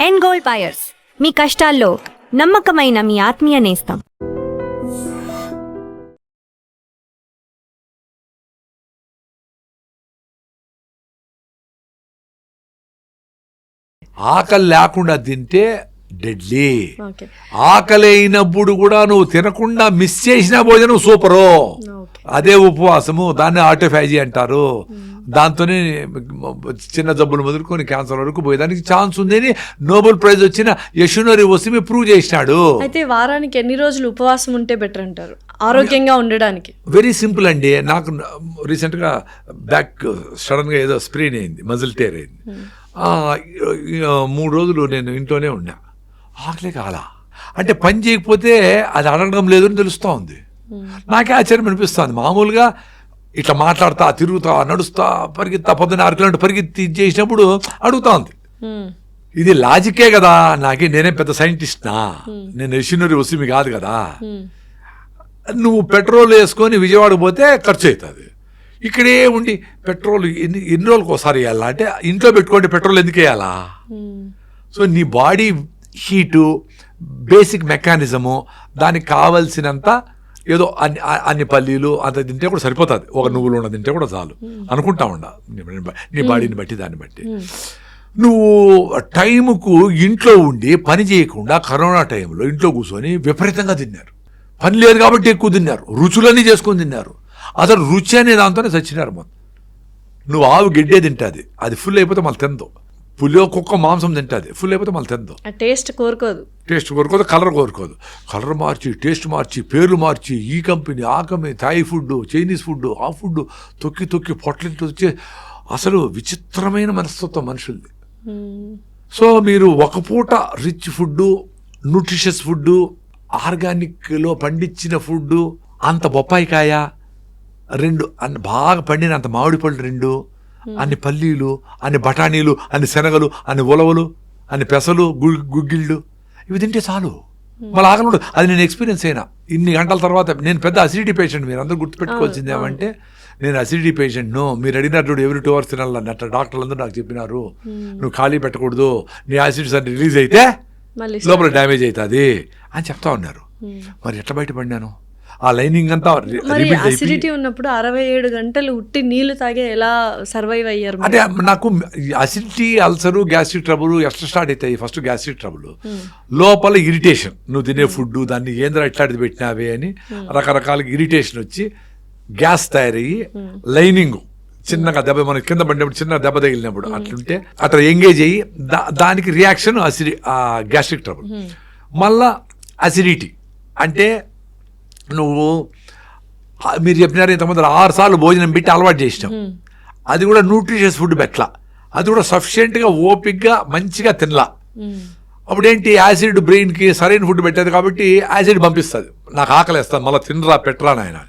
End gold buyers, మీ కష్టాల్లో నమ్మకమైన మీ ఆత్మీయ నేస్తం. ఆకలి లేకుండా తింటే డెడ్లీ. ఆకలి అయినప్పుడు కూడా నువ్వు తినకుండా మిస్ చేసిన భోజనం సూపరు. అదే ఉపవాసము. దాన్ని ఆటోఫాజీ అంటారు. దాంతోనే చిన్న జబ్బులు మొదలుకొని క్యాన్సర్ వరకు పోయేదానికి ఛాన్స్ ఉందని నోబెల్ ప్రైజ్ వచ్చిన యశునోరి వసిమి ప్రూవ్ చేసినాడు. అయితే వారానికి ఎన్ని రోజులు ఉపవాసం ఉంటే బెటర్ అంటారు ఆరోగ్యంగా ఉండడానికి? వెరీ సింపుల్ అండి. నాకు రీసెంట్గా బ్యాక్ సడన్గా ఏదో స్ప్రెయిన్ అయింది, మజిల్ టేర్ అయింది. 3 రోజులు నేను ఇంట్లోనే ఉన్నా. ఆకలే కాలా. అంటే పని చేయకపోతే అది అడగడం లేదు అని తెలుస్తూ ఉంది. నాకే ఆశ్చర్యం అనిపిస్తుంది. మామూలుగా ఇట్లా మాట్లాడతా, తిరుగుతా, నడుస్తా, పరిగెత్తా, 16 కిలోమీటర్ పరిగెత్తి చేసినప్పుడు అడుగుతా ఉంది. ఇది లాజికే కదా. నేనే పెద్ద సైంటిస్ట్నా? నేను యశునోరి వసిమి కాదు కదా. నువ్వు పెట్రోల్ వేసుకొని విజయవాడకు పోతే ఖర్చు అవుతుంది. ఇక్కడే ఉండి పెట్రోల్ ఎన్ని రోజులకు ఒకసారి వేయాలా? అంటే ఇంట్లో పెట్టుకుంటే పెట్రోల్ ఎందుకు వేయాలా? సో నీ బాడీ హీటు, బేసిక్ మెకానిజము, దానికి కావలసినంత ఏదో అన్ని పల్లీలు అంత తింటే కూడా సరిపోతుంది. ఒక నువ్వులు ఉన్న తింటే కూడా చాలు అనుకుంటా ఉండ. నీ బాడీని బట్టి దాన్ని బట్టి నువ్వు టైంకు ఇంట్లో ఉండి పని చేయకుండా కరోనా టైంలో ఇంట్లో కూర్చొని విపరీతంగా తిన్నారు. పని లేదు కాబట్టి ఎక్కువ తిన్నారు. రుచులన్నీ చేసుకొని తిన్నారు. అసలు రుచి అనే దాంతోనే చచ్చినారు. మొత్తం నువ్వు ఆవు గిడ్డే తింటుంది, అది ఫుల్ అయిపోతే మళ్ళీ తిందో. పులియో కుక్క మాంసం తింటుంది, ఫుల్ అయిపోతే మళ్ళీ తిందో. టేస్ట్ కోరుకోదు, కలర్ కోరుకోదు. కలర్ మార్చి, టేస్ట్ మార్చి, పేర్లు మార్చి, ఈ కంపెనీ, ఆ company, Thai food, Chinese food, ఆ ఫుడ్ తొక్కి తొక్కి పొట్లింటి వచ్చే అసలు విచిత్రమైన మనస్తత్వం మనుషులది. సో మీరు ఒక పూట రిచ్ ఫుడ్, న్యూట్రిషియస్ ఫుడ్, ఆర్గానిక్లో పండించిన ఫుడ్, అంత బొప్పాయికాయ 2 బాగా పండిన అంత మామిడి పళ్ళు 2, అన్ని పల్లీలు, అన్ని బఠానీలు, అన్ని శనగలు, అన్ని ఉలవలు, అన్ని పెసలు, గుగ్గిళ్ళు, ఇవి తింటే చాలు. మళ్ళీ ఆకలి ఉండదు. అది నేను ఎక్స్పీరియన్స్ అయినా. ఇన్ని గంటల తర్వాత. నేను పెద్ద అసిడిటీ పేషెంట్. మీరు అందరూ గుర్తుపెట్టుకోవాల్సింది ఏమంటే నేను అసిడిటీ పేషెంట్ను. మీరు అడిగినట్టు ఎవరి 2 hours తినాలని అట్లా డాక్టర్లు అందరూ నాకు చెప్పినారు. నువ్వు ఖాళీ పెట్టకూడదు, నీ యాసిడ్స్ అన్ని రిలీజ్ అయితే లోపల డ్యామేజ్ అవుతుంది అని చెప్తా ఉన్నారు. మరి ఎట్లా బయటపడినాను? ఆ లైనింగ్ అంతా అసిడిటీ ఉన్నప్పుడు 67 గంటలు ఉట్టి నీళ్లు తాగే ఎలా సర్వైవ్ అయ్యారు? అంటే నాకు అసిడిటీ, అల్సరు, గ్యాస్ట్రిక్ ట్రబుల్ ఎట్లా స్టార్ట్ అవుతాయి? ఫస్ట్ గ్యాస్ట్రిక్ ట్రబుల్, లోపల ఇరిటేషన్. నువ్వు తినే ఫుడ్ దాన్ని ఏంద్రా ఇట్లాంటిది పెట్టినావే అని రకరకాల ఇరిటేషన్ వచ్చి గ్యాస్ తయారయ్యి లైనింగ్ చిన్నగా దెబ్బ, మనకి కింద పడినప్పుడు చిన్న దెబ్బ తగిలినప్పుడు అట్లుంటే అట్లా ఎంగేజ్ అయ్యి దానికి రియాక్షన్ గ్యాస్ట్రిక్ ట్రబుల్. మళ్ళా అసిడిటీ అంటే నువ్వు మీరు చెప్పినారు ఇంతకుముందు 6 సార్లు భోజనం పెట్టి అలవాటు చేసినాం. అది కూడా న్యూట్రిషియస్ ఫుడ్ పెట్టలా, అది కూడా సఫిషియెంట్గా ఓపిక్గా మంచిగా తినలా. అప్పుడేంటి, యాసిడ్ బ్రెయిన్కి సరైన ఫుడ్ పెట్టేది కాబట్టి యాసిడ్ పంపిస్తుంది. నాకు ఆకలి వేస్తుంది, మళ్ళీ తినరా పెట్టరా నాయన.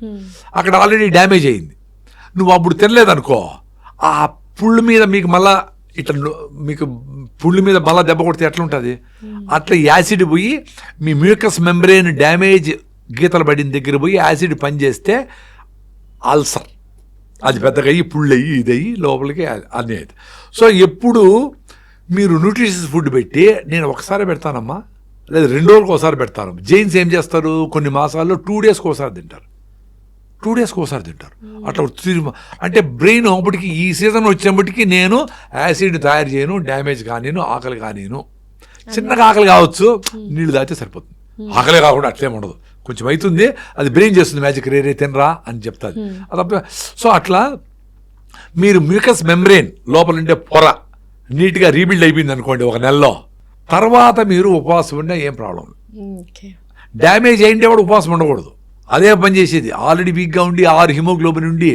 అక్కడ ఆల్రెడీ డ్యామేజ్ అయింది. నువ్వు అప్పుడు తినలేదనుకో, ఆ పుళ్ళు మీద మీకు మళ్ళా ఇట్లా మీకు పుళ్ళు మీద మళ్ళీ దెబ్బ కొడితే ఎట్లా ఉంటుంది? అట్లా యాసిడ్ పోయి మీ మ్యూకస్ మెంబ్రెయిన్ డ్యామేజ్, గీతలు పడిన దగ్గర పోయి యాసిడ్ పనిచేస్తే అల్సర్ అది పెద్దగా అయ్యి పుళ్ళు అయ్యి ఇదయ్యి లోపలికి అన్నీ అవుతుంది. సో ఎప్పుడు మీరు న్యూట్రిషియస్ ఫుడ్ పెట్టి, నేను ఒకసారి పెడతానమ్మా, లేదా 2 రోజులకు ఒకసారి పెడతాను. జైన్స్ ఏం చేస్తారు, కొన్ని మాసాల్లో 2 days ఒకసారి తింటారు, 2 days ఒకసారి తింటారు. అట్లా అంటే బ్రెయిన్ అప్పటికి ఈ సీజన్ వచ్చినప్పటికీ నేను యాసిడ్ తయారు చేయను, డ్యామేజ్ కానీను, ఆకలి కానీను. చిన్నగా ఆకలి కావచ్చు, నీళ్ళు తాగితే సరిపోతుంది. ఆకలే కాకుండా అట్లేం ఉండదు, కొంచెం అవుతుంది, అది బ్రెయిన్ చేస్తుంది మ్యాజిక్, రేరే తినరా అని చెప్తుంది. అది సో అట్లా మీరు మ్యూకస్ మెంబ్రెయిన్ లోపల ఉండే పొర నీట్గా రీబిల్డ్ అయిపోయింది అనుకోండి 1 నెలలో, తర్వాత మీరు ఉపవాసం ఉన్నా ఏం ప్రాబ్లం. డ్యామేజ్ అయింటే కూడా ఉపవాసం ఉండకూడదు, అదే పని చేసేది. ఆల్రెడీ వీక్గా ఉండి 6 హిమోగ్లోబిన్ ఉండి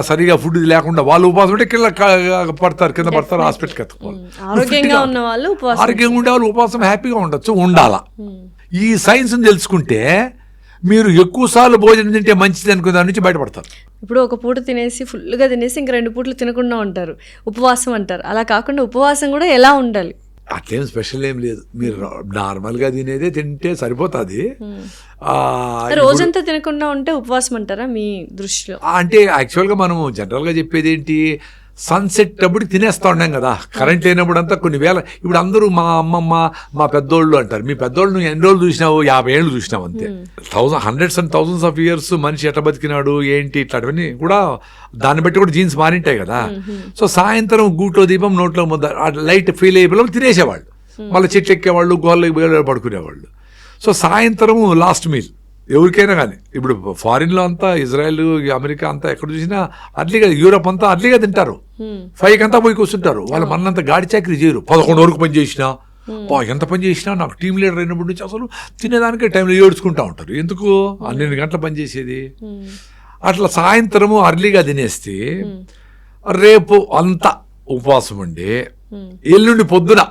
సరిగా ఫుడ్ లేకుండా వాళ్ళు ఉపవాసం ఉంటే కింద పడతారు, హాస్పిటల్కి ఎత్తుకోవాలి. ఆరోగ్యంగా ఉండే వాళ్ళు ఉపవాసం హ్యాపీగా ఉండొచ్చు, ఉండాలా. ఈ సైన్స్ తెలుసుకుంటే మీరు ఎక్కువ సార్లు భోజనం తింటే మంచిది అనుకునే దాని నుంచి బయటపడతారు. ఇప్పుడు ఒక పూట తినేసి ఫుల్గా తినేసి ఇంక 2 పూటలు తినకుండా ఉంటారు, ఉపవాసం అంటారు. అలా కాకుండా ఉపవాసం కూడా ఎలా ఉండాలి? అట్లేం స్పెషల్ ఏం లేదు, మీరు నార్మల్గా తినేదే తింటే సరిపోతుంది. రోజంతా తినకుండా ఉంటే ఉపవాసం అంటారా మీ దృష్టిలో? అంటే యాక్చువల్గా మనము జనరల్గా చెప్పేది ఏంటి, సన్సెట్ అప్పుడు తినేస్తా ఉన్నాం కదా, కరెంట్ లేనప్పుడు అంతా కొన్ని వేల. ఇప్పుడు అందరూ మా అమ్మమ్మ మా పెద్దోళ్ళు అంటారు. మీ పెద్దోళ్ళు నువ్వు ఎన్ని రోజులు చూసినావు? 50 ఏళ్ళు చూసినావు అంతే. Hundreds and thousands of years మనిషి ఎట్ట బతికినాడు ఏంటి ఇట్లాంటివన్నీ కూడా దాన్ని బట్టి కూడా జీన్స్ మారింటాయి కదా. సో సాయంత్రం గూట్లో దీపం నోట్లో ముద్ద లైట్ ఫీల్ అయిపోయి తినేసేవాళ్ళు, మళ్ళీ చెట్లు ఎక్కేవాళ్ళు, గోళ్ళకి పడుకునేవాళ్ళు. సో సాయంత్రం లాస్ట్ మీల్ ఎవరికైనా కానీ. ఇప్పుడు ఫారిన్లో అంతా ఇజ్రాయెల్, అమెరికా అంతా ఎక్కడ చూసినా అర్లీగా, యూరోప్ అంతా అర్లీగా తింటారు. 5 అంతా పోయి కూర్చుంటారు. వాళ్ళు మనంతా గాడి చాకరీ చేయరు. 11 వరకు పని చేసినా, ఎంత పని చేసినా నాకు టీం లీడర్ అయినప్పటి నుంచి అసలు తినేదానికే టైంలో ఏడ్చుకుంటూ ఉంటారు. ఎందుకు 12 గంటలు పని చేసేది? అట్లా సాయంత్రము అర్లీగా తినేస్తే రేపు అంతా ఉపవాసం ఉండి ఎల్లుండి పొద్దున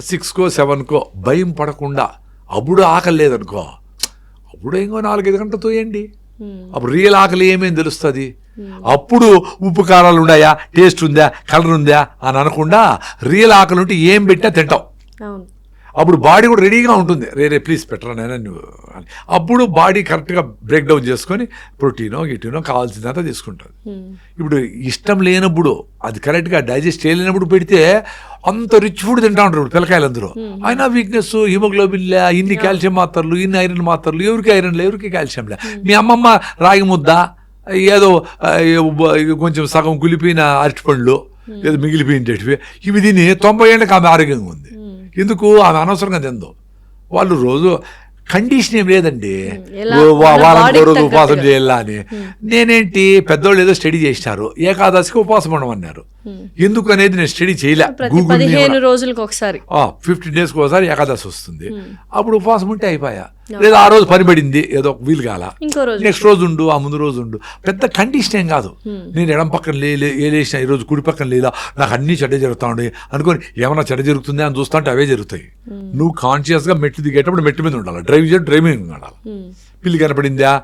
6కో 7కో భయం పడకుండా, అప్పుడు ఆకలి లేదనుకో, అప్పుడు ఇంకో 4-5 గంటలు తోయండి. అప్పుడు రియల్ ఆకలి ఏమేమి తెలుస్తుంది. అప్పుడు ఉప్పు కారాలు ఉన్నాయా, టేస్ట్ ఉందా, కలర్ ఉందా అని అనకుండా రియల్ ఆకలి ఉంటే ఏం పెట్టినా తింటాం. అప్పుడు బాడీ కూడా రెడీగా ఉంటుంది. రే ప్లీజ్ పెట్టరా నైనా నువ్వు అని. అప్పుడు బాడీ కరెక్ట్గా బ్రేక్ డౌన్ చేసుకొని ప్రోటీనో గిటీనో కావాల్సిందంతా తీసుకుంటుంది. ఇప్పుడు ఇష్టం లేనప్పుడు, అది కరెక్ట్గా డైజెస్ట్ చేయలేనప్పుడు పెడితే అంత రిచ్ ఫుడ్ తింటా ఉంటారు పిల్లకాయలు అందరూ. అయినా వీక్నెస్, హిమోగ్లోబిన్ లే, ఇన్ని కాల్షియం మాత్రలు, ఇన్ని ఐరన్ మాత్రలు, ఎవరికి ఐరన్ లే, ఎవరికి కాల్షియం లే. మీ అమ్మమ్మ రాగి ముద్ద, ఏదో కొంచెం సగం కులిపోయిన అరటిపండ్లు, ఏదో మిగిలిపోయినవి, ఇవి తిని 90 ఏళ్ళకి ఆమె ఆరోగ్యంగా ఉంది. ఎందుకు? ఆమె అనవసరంగా తిందో. వాళ్ళు రోజు కండిషన్ ఏం లేదండి, వారానికి రోజు ఉపవాసం చేయాలా అని. నేనేంటి, పెద్దోళ్ళు ఏదో స్టడీ చేసినారు, ఏకాదశికి ఉపవాసం ఉండమన్నారు. ఎందుకు అనేది నేను స్టడీ చేయలే. 15 రోజులకు ఒకసారి, 15 డేస్కి ఒకసారి ఏకాదశి వస్తుంది. అప్పుడు ఉపవాసం ఉంటే అయిపోయా. లేదా ఆ రోజు పని పడింది, ఏదో వీలు కాల, నెక్స్ట్ రోజు ఉండు, ఆ ముందు రోజు ఉండు. పెద్ద కండిషన్ ఏం కాదు. నేను ఎడం పక్కన లేసిన ఈరోజు కుడి పక్కన లేదా, నాకు అన్ని చెడ్డ జరుగుతా ఉండే అనుకోని ఏమన్నా చెడ్డ జరుగుతుంది అని చూస్తా ఉంటే అవే జరుగుతాయి. నువ్వు కాన్షియస్గా మెట్లు దిగేటప్పుడు మెట్టు మీద ఉండాలి, డ్రైవింగ్ ఉండాలి. పిల్లి కనపడిందా,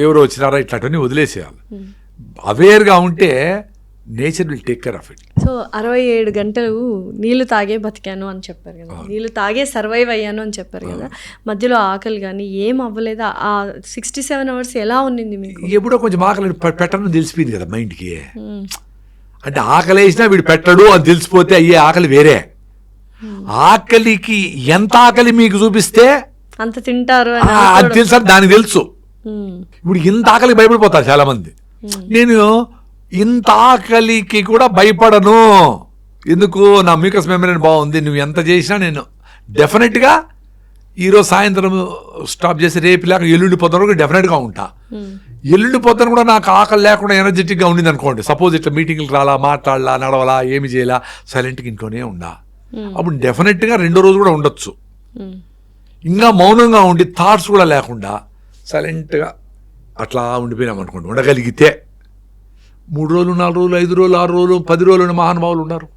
ఎవరో వచ్చినారా, ఇట్లాంటివన్నీ వదిలేసేయాలి. అవేర్గా ఉంటే nature will take care of it. So 67 గంటలు నీళ్లు తాగే బతికాను అని చెప్పారు కదా, నీళ్లు తాగే సర్వైవ్ అయ్యాను అని చెప్పారు కదా. మధ్యలో ఆకలి కానీ ఏం అవ్వలేదా? ఆ 67 అవర్స్ ఎలా ఉన్నింది మీకు? ఎప్పుడో కొంచెం ఆకలి పెట్టను తెలిసిపోయింది కదా మైండ్కి. అంటే ఆకలి వేసినా వీడు పెట్టడు అని తెలిసిపోతే అయ్యే ఆకలి వేరే. ఆకలికి ఎంత ఆకలి మీకు చూపిస్తే అంత తింటారు అది తెలుసా, దానికి తెలుసు. ఇప్పుడు ఇంత ఆకలికి భయపడిపోతారు చాలా మంది. నేను ఇంత ఆకలికి కూడా భయపడను. ఎందుకు? నా మ్యూకస్ మెమరీ బాగుంది. నువ్వు ఎంత చేసినా నేను డెఫినెట్గా ఈరోజు సాయంత్రం స్టాప్ చేసి రేపు లేక ఎల్లుండి పొద్దున వరకు డెఫినెట్గా ఉంటా. ఎల్లుండి పొద్దున కూడా నాకు ఆకలి లేకుండా ఎనర్జెటిక్గా ఉండింది అనుకోండి, సపోజ్ ఇట్లా మీటింగ్కి రాలా, మాట్లాడాలా, నడవలా, ఏమి చేయాలా, సైలెంట్గా ఇంట్లోనే ఉండా, అప్పుడు డెఫినెట్గా 2వ రోజు కూడా ఉండొచ్చు. ఇంకా మౌనంగా ఉండి థాట్స్ కూడా లేకుండా సైలెంట్గా అట్లా ఉండిపోయినాం అనుకోండి, ఉండగలిగితే 3 రోజులు, 4 రోజులు, 5 రోజులు, 6 రోజులు, 10 రోజులు మహానుభావులు ఉన్నారు.